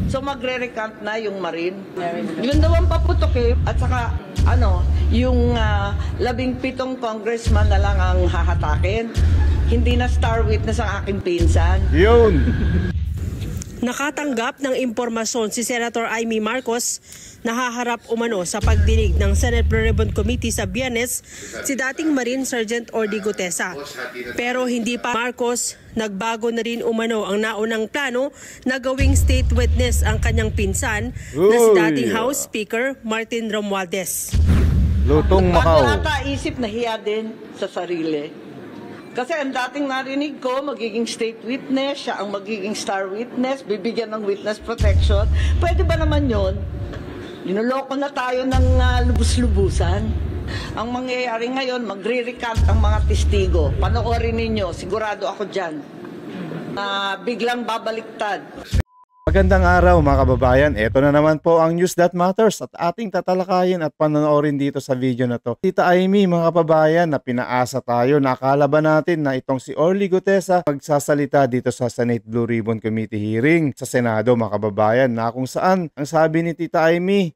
So magre-recant na yung Marine. Yun daw ang paputok eh. At saka yung 17 congressman na lang ang hahatakin. Hindi na star witness ang aking pinsan. Yun! Nakatanggap ng impormasyon si Senator Amy Marcos na haharap umano sa pagdinig ng Senate Blue Ribbon Committee sa Biyernes si dating Marine Sergeant Orly Gutesa. Pero hindi pa Marcos, nagbago na rin umano ang naunang plano na gawing state witness ang kanyang pinsan na si dating House Speaker Martin Romualdez. Lutong Macau. Bago ata isip na hiya din sa sarili. Kasi ang dating narinig ko, magiging state witness, siya ang magiging star witness, bibigyan ng witness protection. Pwede ba naman yun? Ninuloko na tayo ng lubus-lubusan. Ang mangyayari ngayon, magre-recant ang mga testigo. Panoorin ninyo, sigurado ako dyan. Biglang babaliktad. Magandang araw mga kababayan, ito na naman po ang News That Matters at ating tatalakayin at panonoorin dito sa video na to. Tita Amy mga kababayan, na pinaasa tayo, nakala ba natin na itong si Orly Gutesa magsasalita dito sa Senate Blue Ribbon Committee hearing sa Senado mga kababayan, na kung saan ang sabi ni Tita Amy,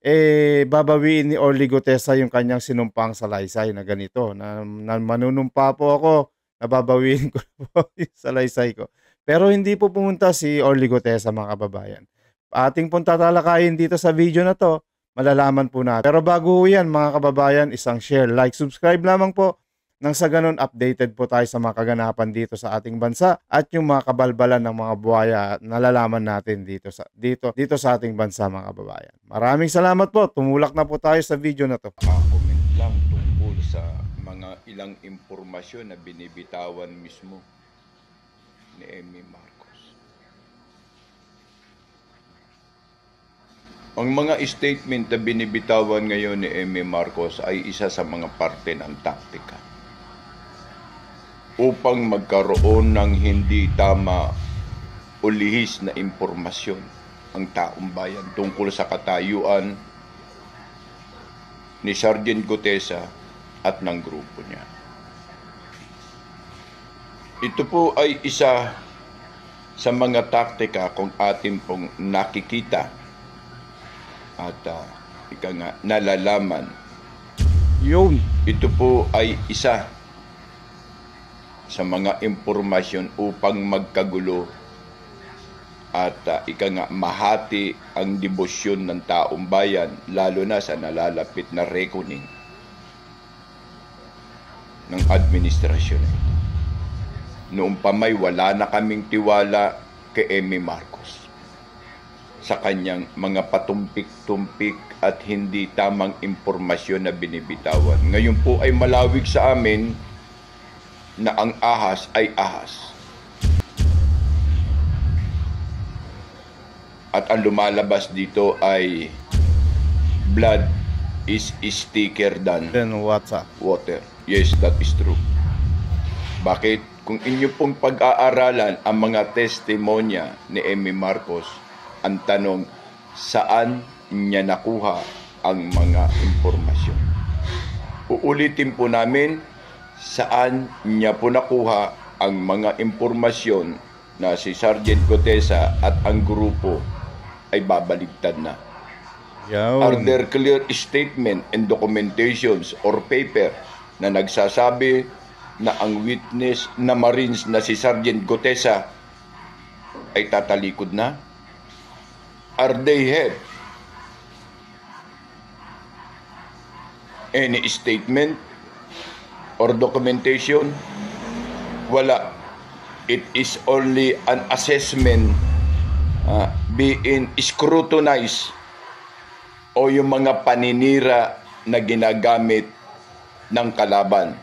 babawiin ni Orly Gutesa yung kanyang sinumpang salaysay na ganito, na manunumpa po ako, nababawiin ko po yung salaysay ko. Pero hindi po pumunta si Orly Gutesa mga kababayan. Ating pong tatalakayin dito sa video na to, malalaman po natin. Pero bago yan mga kababayan, isang share, like, subscribe lamang po. Nang sa ganun, updated po tayo sa mga kaganapan dito sa ating bansa at yung mga kabalbalan ng mga buhaya nalalaman natin dito sa ating bansa mga kababayan. Maraming salamat po. Tumulak na po tayo sa video na to. Comment lang tungkol sa mga ilang impormasyon na binibitawan mismo ni Amy Marcos. Ang mga statement na binibitawan ngayon ni Amy Marcos ay isa sa mga parte ng taktika upang magkaroon ng hindi tama o lihis na impormasyon ang taong bayan tungkol sa katayuan ni Sergeant Gutesa at ng grupo niya. Ito po ay isa sa mga taktika kung atin pong nakikita at nalalaman. Yun! Ito po ay isa sa mga impormasyon upang magkagulo at mahati ang debosyon ng taong bayan, lalo na sa nalalapit na reckoning ng administrasyon ito. Noong pamay, wala na kaming tiwala kay Amy Marcos sa kanyang mga patumpik-tumpik at hindi tamang impormasyon na binibitawan. Ngayon po ay malawig sa amin na ang ahas ay ahas. At ang lumalabas dito ay blood is thicker than water. Yes, that is true. Bakit? Kung inyo pong pag-aaralan ang mga testimonya ni Amy Marcos, ang tanong, saan niya nakuha ang mga impormasyon? Uulitin po namin, saan niya po nakuha ang mga impormasyon na si Sergeant Gutesa at ang grupo ay babaligtad na. Are there clear statement and documentations or paper na nagsasabi na ang witness na Marines na si Sergeant Gutesa ay tatalikod na? Are they have any statement or documentation? Wala. It is only an assessment being scrutinized o yung mga paninira na ginagamit ng kalaban.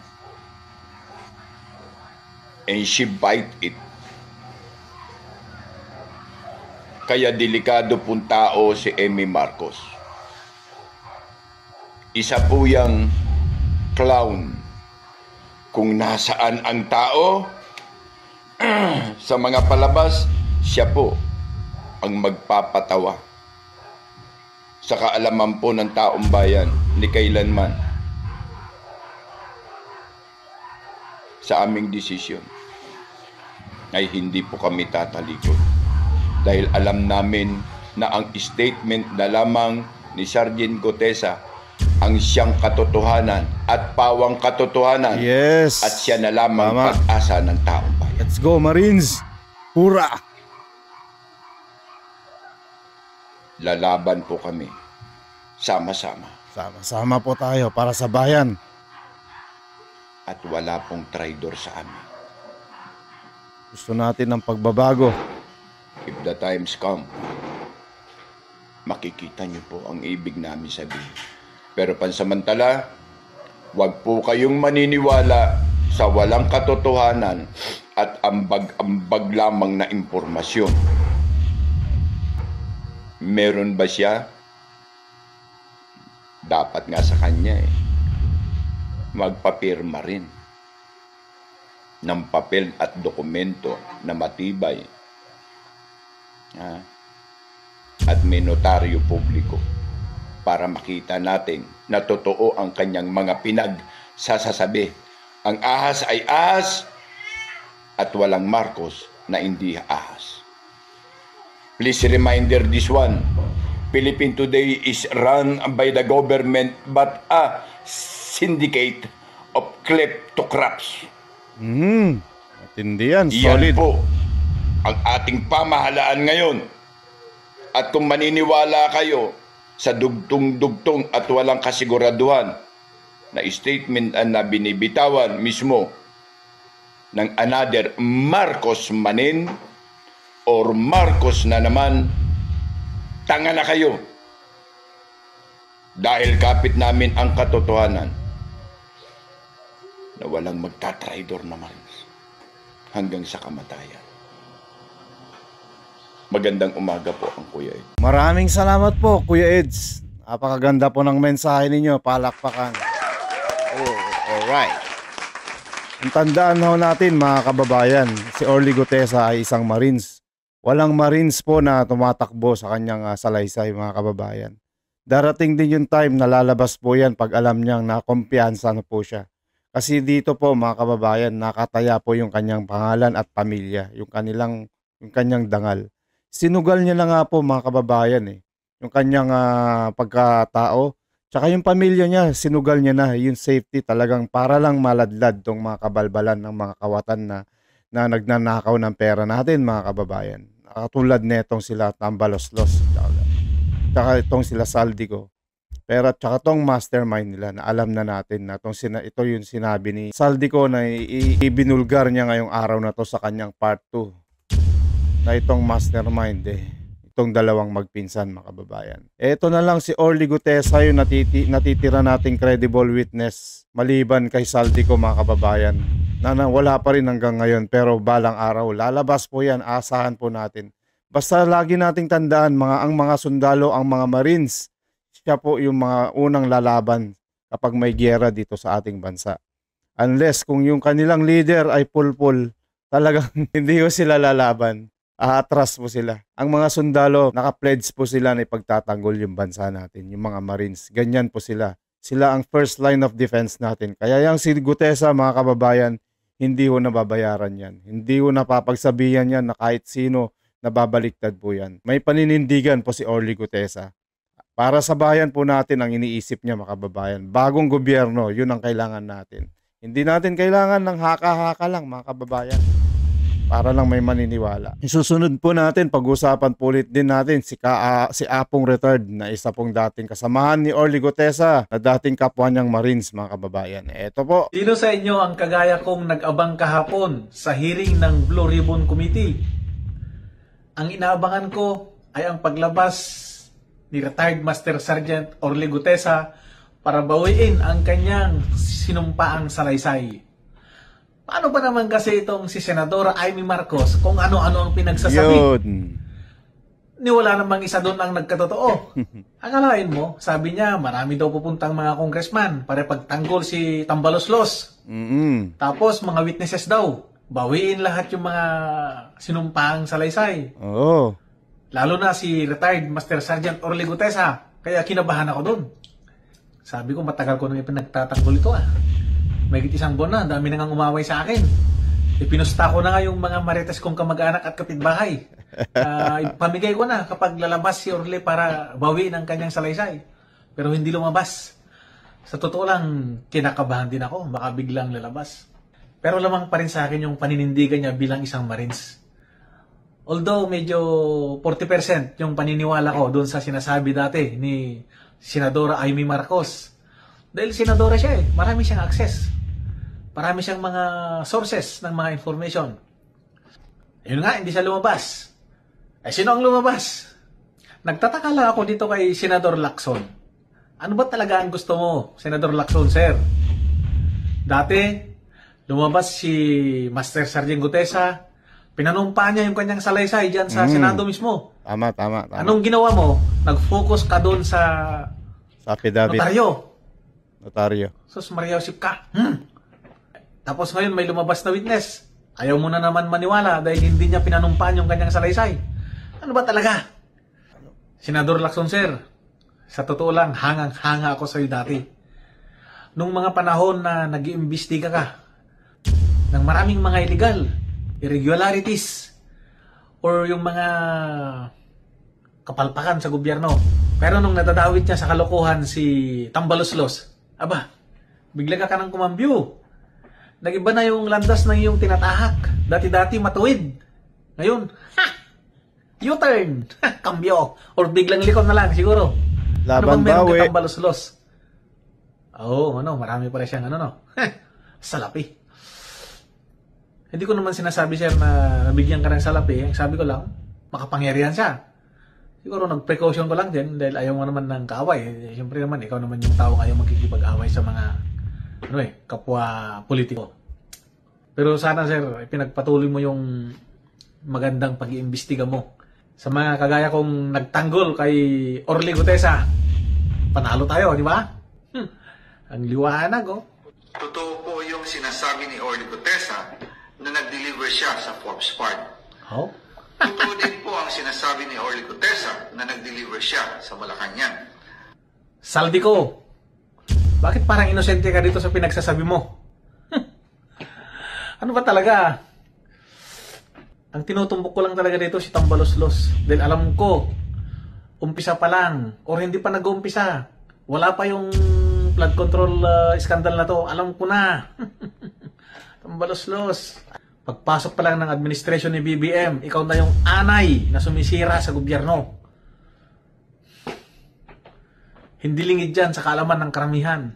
And she bite it. Kaya delikado pong tao si Amy Marcos. Isa po yang clown. Kung nasaan ang tao, sa mga palabas, siya po ang magpapatawa. Sa kaalaman po ng taong bayan, ni kailanman sa aming desisyon ay hindi po kami tatalikod. Dahil alam namin na ang statement na lamang ni Sergeant Gutesa ang siyang katotohanan at pawang katotohanan Yes. at siya na lamang Tama. pag-asa ng taong bayan. Let's go, Marines! Hura! Lalaban po kami sama-sama Sama-sama po tayo para sa bayan. at wala pong traidor sa amin. Gusto natin ng pagbabago. If the times come, makikita niyo po ang ibig namin sabihin. Pero pansamantala, huwag po kayong maniniwala sa walang katotohanan at ambag-ambag lamang na impormasyon. Meron ba siya? Dapat nga sa kanya magpapirma rin ng papel at dokumento na matibay. At may notaryo publiko para makita natin na totoo ang kanyang mga pinagsasasabi. Ang ahas ay ahas at walang Marcos na hindi ahas. Please reminder this one. Philippine today is run by the government but a syndicate of kleptocrats. Matindi yan. Iyan Solid. po ang ating pamahalaan ngayon. At kung maniniwala kayo sa dugtong-dugtong at walang kasiguraduhan na statement na binibitawan mismo ng another Marcos Manin or Marcos na naman, tanga na kayo. Dahil kapit namin ang katotohanan na walang magtatraidor naman hanggang sa kamatayan. Magandang umaga po ang Kuya Ed. Maraming salamat po, Kuya Eds. Napakaganda po ng mensahe ninyo. Palakpakan. Oh, alright. Ang tandaan ho natin, mga kababayan, si Orly Gutesa ay isang Marines. Walang Marines po na tumatakbo sa kanyang salaysay, mga kababayan. Darating din yung time na lalabas po yan pag alam niyang nakumpiyansa na po siya. Kasi dito po, mga kababayan, nakataya po yung kanyang pangalan at pamilya, yung kanyang dangal. Sinugal niya na nga po, mga kababayan, yung kanyang pagkatao, tsaka yung pamilya niya, sinugal niya na yung safety talagang para lang maladlad tong mga kabalbalan ng mga kawatan na nagnanakaw ng pera natin, mga kababayan. Katulad netong sila Tambaloslos, tsaka itong sila Saldico. Pero tsaka tong mastermind nila na alam na natin na ito yung sinabi ni Saldico na ibinulgar niya ngayong araw na to sa kanyang part 2. Na itong mastermind itong dalawang magpinsan, mga kababayan. Ito na lang si Orly Gutesa yung natitira nating credible witness maliban kay Saldico, mga kababayan, na wala pa rin hanggang ngayon, pero balang araw lalabas po yan, asahan po natin. Basta lagi nating tandaan, ang mga sundalo, ang mga Marines, siya po yung mga unang lalaban kapag may giyera dito sa ating bansa. Unless kung yung kanilang leader ay pulpul, talagang hindi ko sila lalaban. Atras po sila. Ang mga sundalo, naka-pledge po sila na ipagtatanggol yung bansa natin, yung mga Marines. Ganyan po sila. Sila ang first line of defense natin. Kaya yung si Gutesa, mga kababayan, hindi ho nababayaran yan. Hindi ho napapagsabihan yan na kahit sino nababaliktad po yan. May paninindigan po si Orly Gutesa. Para sa bayan po natin ang iniisip niya, mga kababayan. Bagong gobyerno, yun ang kailangan natin. Hindi natin kailangan ng haka-haka lang, mga kababayan. Para lang may maniniwala. Susunod po natin, pag-usapan po ulit din natin si Apong Retired na isa pong dating kasamahan ni Orly Gutesa na dating kapwa niyang Marines, mga kababayan. Ito po. Sino sa inyo ang kagaya kong nag-abang kahapon sa hearing ng Blue Ribbon Committee? Ang inaabangan ko ay ang paglabas ni Retired Master Sergeant Orly Gutesa para bawiin ang kanyang sinumpaang salaysay. Paano ba naman kasi itong si Senadora Amy Marcos kung ano-ano ang pinagsasabi? Yun. Niwala namang isa doon ang nagkatotoo. Akalain mo, sabi niya, marami daw pupuntang mga congressman para pagtanggol si Tambaloslos. Tapos mga witnesses daw, bawiin lahat yung mga sinumpaang salaysay. Oo. Lalo na si Retired Master Sergeant Orly Gutesa. Kaya kinabahan ako doon. Sabi ko, matagal ko nang ipinagtatanggol ito . May isang buwan na, dami nang umaway sa akin. Ipinusta ko na nga yung mga marites kong kamag-anak at kapitbahay. Pamigay ko na kapag lalabas si Orly para bawiin ang kanyang salaysay. Pero hindi lumabas. Sa totoo lang, kinakabahan din ako. Baka biglang lalabas. Pero lamang pa rin sa akin yung paninindigan niya bilang isang Marines. Although medyo 40% yung paniniwala ko doon sa sinasabi dati ni Senadora Amy Marcos. Dahil senadora siya marami siyang access. Marami siyang mga sources ng mga information. Yun nga, hindi siya lumabas. Sino ang lumabas? Nagtataka lang ako dito kay Senador Lacson. Ano ba talaga ang gusto mo, Senador Lacson, sir? Dati, lumabas si Master Sergeant Gutesa, pinanumpa niya yung kanyang salaysay dyan sa Senado mismo. Tama. Anong ginawa mo? Nag-focus ka doon sa affidavit. Notaryo. Sus, mariusip ka. Tapos ngayon may lumabas na witness. Ayaw mo na naman maniwala dahil hindi niya pinanumpaan yung kanyang salaysay. Ano ba talaga? Senador Lacson, sir, sa totoo lang, hangang-hanga ako sa'yo dati. Nung mga panahon na nag-iimbestiga ka ng maraming mga illegal, irregularities, or yung mga kapalpakan sa gobyerno. Pero nung nadadawit niya sa kalokohan si Tambaloslos, aba, bigla ka ng kumambyo. Nag-iba na yung landas ng iyong tinatahak. Dati-dati matuwid. Ngayon, U-turn. Kambyo. Or biglang likod na lang, siguro. Laban ano bang meron bawi. kay Tambaloslos? Marami pala siyang salapi. Hindi ko naman sinasabi, sir, na nabigyan ka ng salapi. Ang sabi ko lang, makapangyarihan siya. Siguro nag-precaution ko lang din dahil ayaw mo naman ng kaaway. Siyempre naman, ikaw naman yung taong ayaw magkikipag-away sa mga kapwa politiko. Pero sana, sir, pinagpatuloy mo yung magandang pag-iimbestiga mo. Sa mga kagaya kong nagtanggol kay Orly Gutesa, panalo tayo, di ba? Ang liwanag, Totoo po yung sinasabi ni Orly Gutesa na nag-deliver siya sa Forbes Park. Totoo din po ang sinasabi ni Orly Gutesa na nag-deliver siya sa Malacanang. Saldi ko, bakit parang inosente ka dito sa pinagsasabi mo? Ano ba talaga? Ang tinutumbok ko lang talaga dito si Tambaloslos. Dahil alam ko, umpisa pa lang, or hindi pa nag-umpisa. Wala pa yung flood control scandal na to. Alam ko na. Tambaloslos. Pagpasok pa lang ng administration ni BBM, ikaw na yung anay na sumisira sa gobyerno. Hindi lingid dyan sa kaalaman ng karamihan.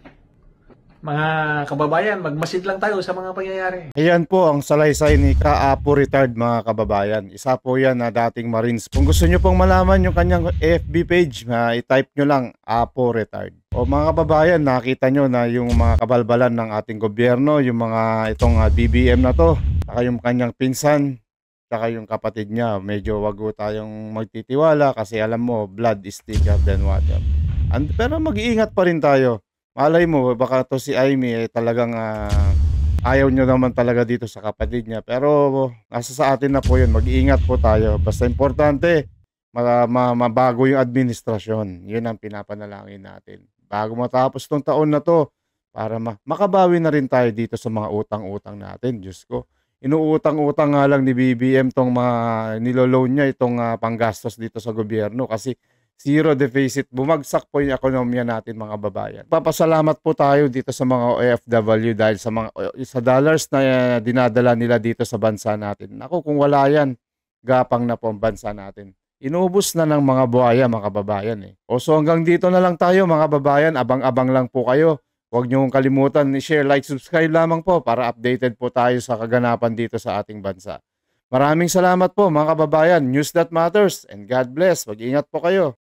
Mga kababayan, magmasid lang tayo sa mga pangyayari. Ayan po ang salaysay ni Ka-Apo Retired, mga kababayan. Isa po yan na dating Marines. Kung gusto nyo pong malaman yung kanyang FB page, i-type nyo lang Apo Retired. O mga kababayan, nakita nyo na yung mga kabalbalan ng ating gobyerno, yung mga itong BBM na to, saka yung kanyang pinsan, saka yung kapatid niya. Medyo wag tayong magtitiwala kasi alam mo, blood is thicker than water. Pero mag-iingat pa rin tayo. Malay mo, baka to si Amy talagang ayaw nyo naman talaga dito sa kapatid niya. Pero nasa sa atin na po yun. Mag-iingat po tayo. Basta importante, mabago yung administrasyon. Yun ang pinapanalangin natin. Bago matapos tong taon na to, para makabawi na rin tayo dito sa mga utang-utang natin. Diyos ko. Inuutang-utang nga lang ni BBM tong mga niloloan niya itong panggastos dito sa gobyerno kasi zero deficit. Bumagsak po yung ekonomiya natin, mga babayan. Papasalamat po tayo dito sa mga OFW dahil sa dollars na dinadala nila dito sa bansa natin. Ako, kung wala yan, gapang na po ang bansa natin. Inubos na ng mga buhaya, mga babayan. So hanggang dito na lang tayo, mga babayan. Abang-abang lang po kayo. Huwag niyong kalimutan i-share, like, subscribe lamang po para updated po tayo sa kaganapan dito sa ating bansa. Maraming salamat po, mga kababayan. News that matters, and God bless. Mag-ingat po kayo.